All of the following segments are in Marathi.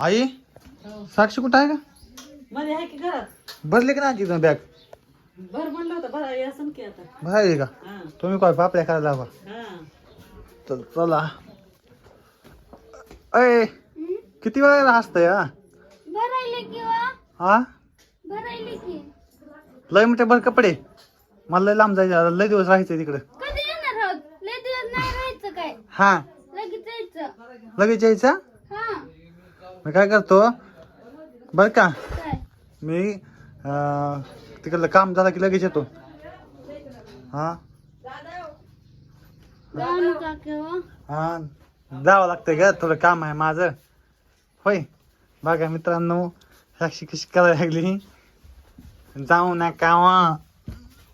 आई हो. साक्षी कुठं आहे का? मध्ये आहे की घरात भरले की नाही बॅग भर म्हणलं होतं भरा यासन की आता. भरायली का? हा तुम्ही काय पापड्या करायला लावा. हा तर चला. अय किती वेळा असतंय हा? भरायले किंवा हा भरायले की लय मोठे भर कपडे. मला लय लांब जायचं, लय दिवस राहायचं तिकडे. कधी येणार आहोत? लय दिवस नाही राहायचं काय, हा लगेच यायचं. लगेच यायचं. हा मी काय करतो बर का, काय मी तिकडलं काम झालं की लगेच येतो. हा जाऊ नका किंवा हा जावं लागतंय ग, थोडं काम आहे माझं. होय बघा मित्रांनो, साक्षी कशी करायला लागली. जाऊ नका वा,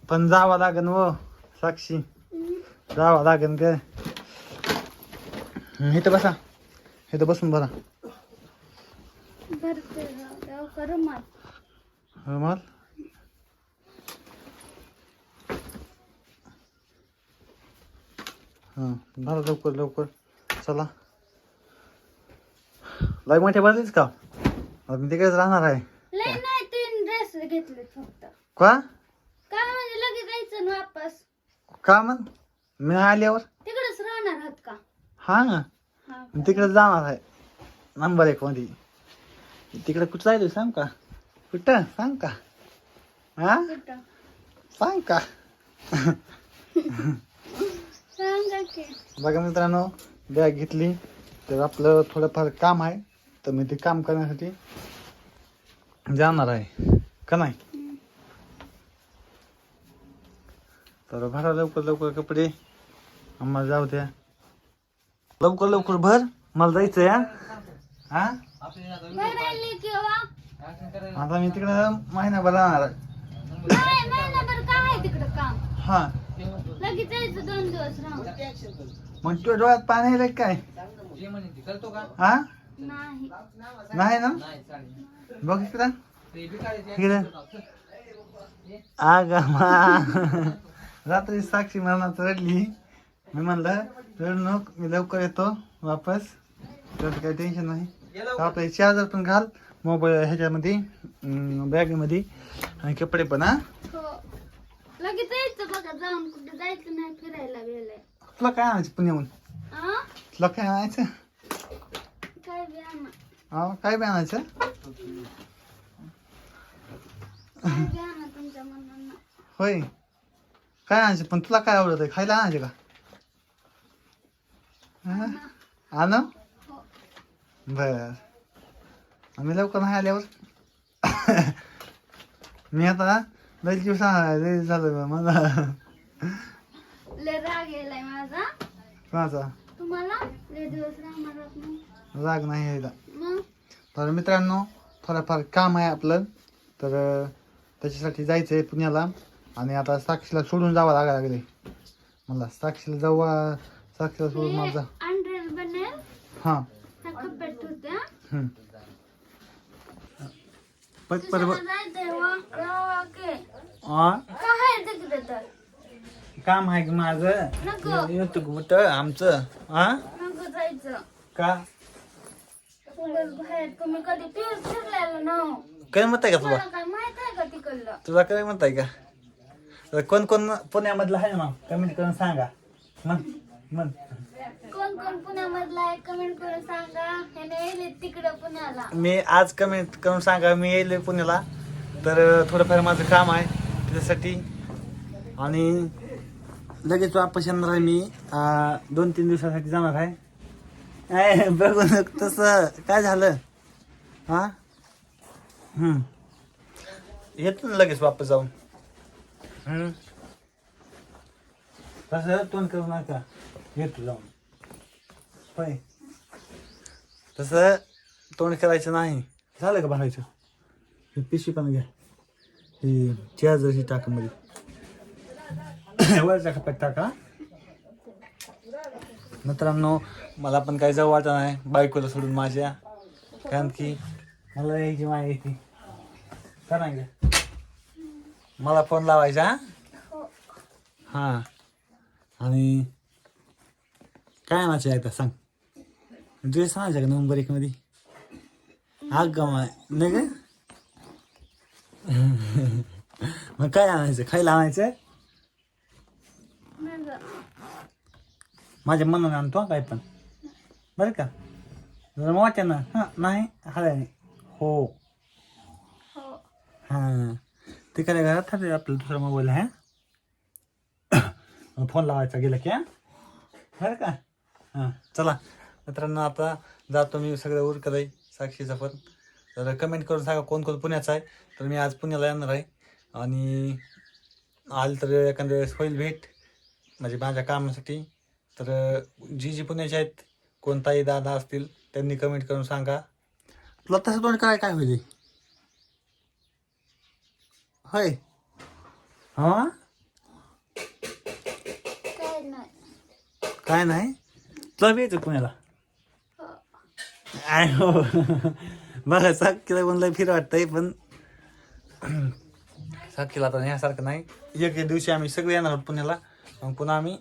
पण जावं लागन व साक्षी, जावं लागन ग. इथं बसा, इथं बसून बरा. भरते लवकर मार. मग हां बरं, लवकर लवकर चला. लय मोठे भरलीच का? मी तिकडेच राहणार आहे. लय नाही, 3 ड्रेस घेतले फक्त. का? काय म्हणजे लगेच जायचं ना वापस? का मग मी आल्यावर? तिकडेच राहणार आहात का? हा ना, हा मी तिकडे जाणार आहे नंबर 1 मध्ये. तिकडे कुठं जायचं सांग का? कुठं सांग का? हा कुठं? सांग का? सांगा की. बघा मित्रांनो, बॅग घेतली तर आपलं थोडंफार काम आहे, तर मी ते काम करण्यासाठी जाणार आहे का नाही. तर भरा लवकर लवकर कपडे, आम्हाला जाऊ द्या. लवकर लवकर भर, मला जायचंय. हा भरायले किंवा आता मी तिकडे महिनाभर राहणार आहे. नाही, महिनाभर काय आहे तिकडं काम? हा लगेच यायचं 2 दिवस राहून. मग तुझ्या डोळ्यात पाणी आहे काय? हा नाही नाही ना, बघ इकडं इकडं. आग रात्री साक्षी मरणात रडली. मी म्हणलं रडू नको, मी लवकर येतो वापस, तर काही टेन्शन नाही. आपलं चार्जर पण घाल मोबाईल ह्याच्यामध्ये, बॅगेमध्ये, आणि कपडे पण. हा हो, लगेच यायचं बघा. जाऊन कुठे जायचं नाही, फिरायला गेलंय. तुला काय आणायचं पुण्याहून? आ तुला काय आणायचं? काय बी आणा, हा काय बी आणायचं? काय बी आणा तुमच्या मनानं. होय काय आणायचं, पण तुला काय आवडत आहे खायला आणायचं का? आण हो. बर, आम्ही लवकर नाही आल्यावर. मी आता लई दिवस लई झालं मला. लय राग येलाय माझा कोणाचा तुम्हाला. लय दिवस राहणार आहोत ना. राग नाही यायला. मग तर मित्रांनो, थोडंफार काम आहे आपलं, तर त्याच्यासाठी जायचं आहे पुण्याला. आणि आता साक्षीला सोडून जावं लागायला लागले मला. साक्षीला साक्षीला सोडून मला जा. अंड्रेस बनेल हां त्या कप्प्यात होत्या. पर जायचंय वा के हा काय आहे तिकडे तर. काम आहे की माझं. नको येतो कुठं आमचं. हा नको जायचं. का उगाच बाहेर तुम्ही कधी फिरलेलं ना हो. काय म्हणताय का तुला? मला काय माहित आहे का तिकडलं? तुला काय म्हणताय का? तर कोण कोण पुण्यामधलं आहे ना, कमेंट करून सांगा. म्हण म्हण कोण कोण पुण्यामधला आहे कमेंट करून सांगा. ह्याने येईल तिकडं पुण्याला. मी आज कमेंट करून सांगा, मी येईल पुण्याला. तर थोडंफार माझं काम आहे त्याच्यासाठी, आणि लगेच वापस येणार आहे मी. 2-3 दिवसासाठी जाणार आहे. बघू नको तसं. काय झालं? हा येतो ना लगेच वापस जाऊन. तसं तोंड करू नका, येतो जाऊन. होय तसं तोंड करायचं नाही. झालं का भरायचं? हे पिशवी पण घ्या, ही चार्जरची टाका मध्ये. वरच्या कप्प्यात टाका. मित्रांनो, मला पण काही जाऊ वाटत नाही बायकोला सोडून माझ्या, कारण की मला यायची माय येते. का नाही ग? मला फोन लावायचा. हां आणि काय आणायचं आहे आता सांग. ड्रेस आणायचा का नंबर 1 मध्ये? अगं माय नाही का मग काय आणायचं खायला आणायचं नाही गं. माझ्या मनाने आणतो काय पण बरं का जरा मोठ्या ना हां नाही हळ्याने हो हो. हां ते काय घरात ठरले आपल्याला दुसरा मोबाईल आहे फोन लावायचा गेला की बरं का हां चला मित्रांनो आता जातो मी सगळं उरकत आहे साक्षीचा पण तर कमेंट करून सांगा कोण कोण पुण्याचं आहे तर मी आज पुण्याला येणार आहे आणि आलं तर एखाद्या वेळेस होईल भेट म्हणजे माझ्या कामासाठी तर जी पुण्याचे आहेत कोणताही दादा असतील त्यांनी कमेंट करून सांगा तुला तसं तोंड काय होईल होय हा काय नाही. काय नाही तुला बी यायचं पुण्याला हो. आय हो बघा साक्षीला म्हणलं फिर वाटतंय पण साक्षीला आता ह्यासारखं नाही एक दिवशी आम्ही सगळे येणार आहोत पुण्याला मग पुन्हा आम्ही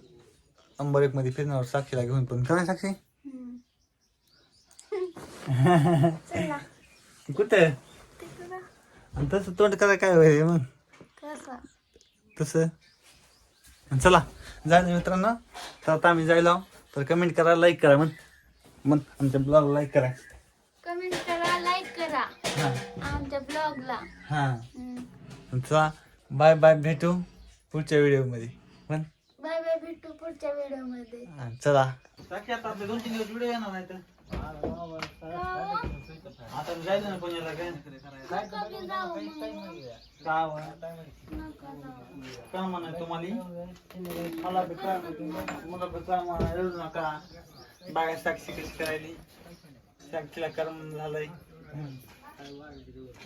अंबरएकमध्ये फिरणार आहोत साक्षीला घेऊन पण काय साक्षी हम्म. चला कुठं तिकडं. आणि तसं तोंड करायला काय होईल मग कसं. तसं आणि चला जायला मित्रांनो तर आता आम्ही जायला तर कमेंट करा लाईक करा मग आमच्या ब्लॉगला लाईक करा कमेंट करा, लाईक करा हां आमच्या ब्लॉगला. हां चला बाय बाय भेटू पुढच्या व्हिडिओमध्ये पण बाय बाय, भेटू पुढच्या व्हिडिओ मध्ये. चला आता आपले 2-3 दिवस व्हिडिओ येणार नाही तर आता जायचं ना पुण्याला काय कधी जाऊ मग? गाव नका जाऊ. का म्हणा तुम्हाला मला बी काय मला बी काय म्हणा रडू नका बागा साक्षी कशी करायली साक्षीला कर्म झालंय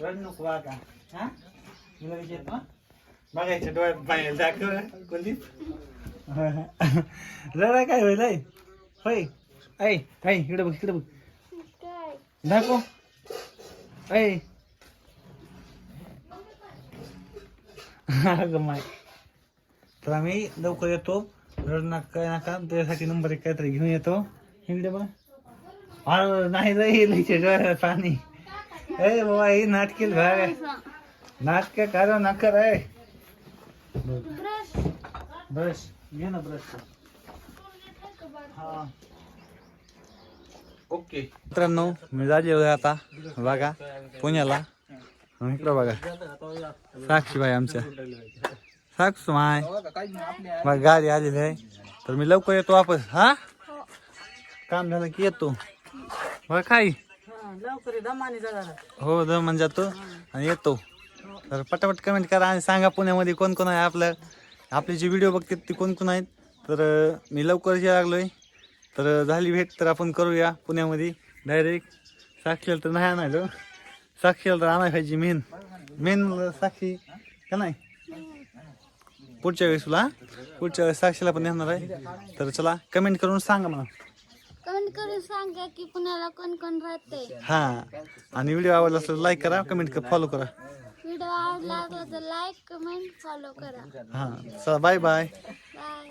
रड नको बागा हा तुला विचारतो बघायच्या डोळ्यात पाहिजे दाखव कुलदीप रडा काय होईल होय ऐ ऐ इकडे बघ काय. दाखव ऐ अगं माय तर आम्ही लवकर येतो रड नका काय नका त्यासाठी नंबर 1 काहीतरी घेऊन येतो इकडे बघ अरे नाही जाईल डोळ्यात पाणी ए बाबा ही नाटकेल भाग नाटक करा नका रे ब्रश. ब्रश घे ना ब्रश हा ओके मित्रांनो मी झालेलो आहे आता बघा पुण्याला इकडं बघा साक्षीबाई आमच्या साक्षी माय बघा गाडी आलेली आहे तर मी लवकर येतो वापस हा काम झालं की येतो बघा काय लवकर दमाने जा जरा. हो दमन जातो आणि येतो तर पटापट कमेंट करा आणि सांगा पुण्यामध्ये कोण कोण आहे आपले जे व्हिडिओ बघतात ते कोण कोण आहेत तर मी लवकर यायला लागलोय तर झाली भेट तर आपण करूया पुण्यामध्ये डायरेक्ट साक्षीला तर नाही आणायलो साक्षीला तर आणाय पाहिजे मेन साक्षी का नाही पुढच्या वेळेस तुला पुढच्या वेळेस साक्षीला पण येणार आहे तर चला कमेंट करून सांगा मला कमेंट करून सांगा की पुण्याला कोण कोण राहते. हां आणि व्हिडिओ आवडला असेल तर लाईक करा कमेंट करा फॉलो करा व्हिडिओ आवडला तर लाईक, कमेंट, फॉलो करा. हां चला बाय बाय बाय.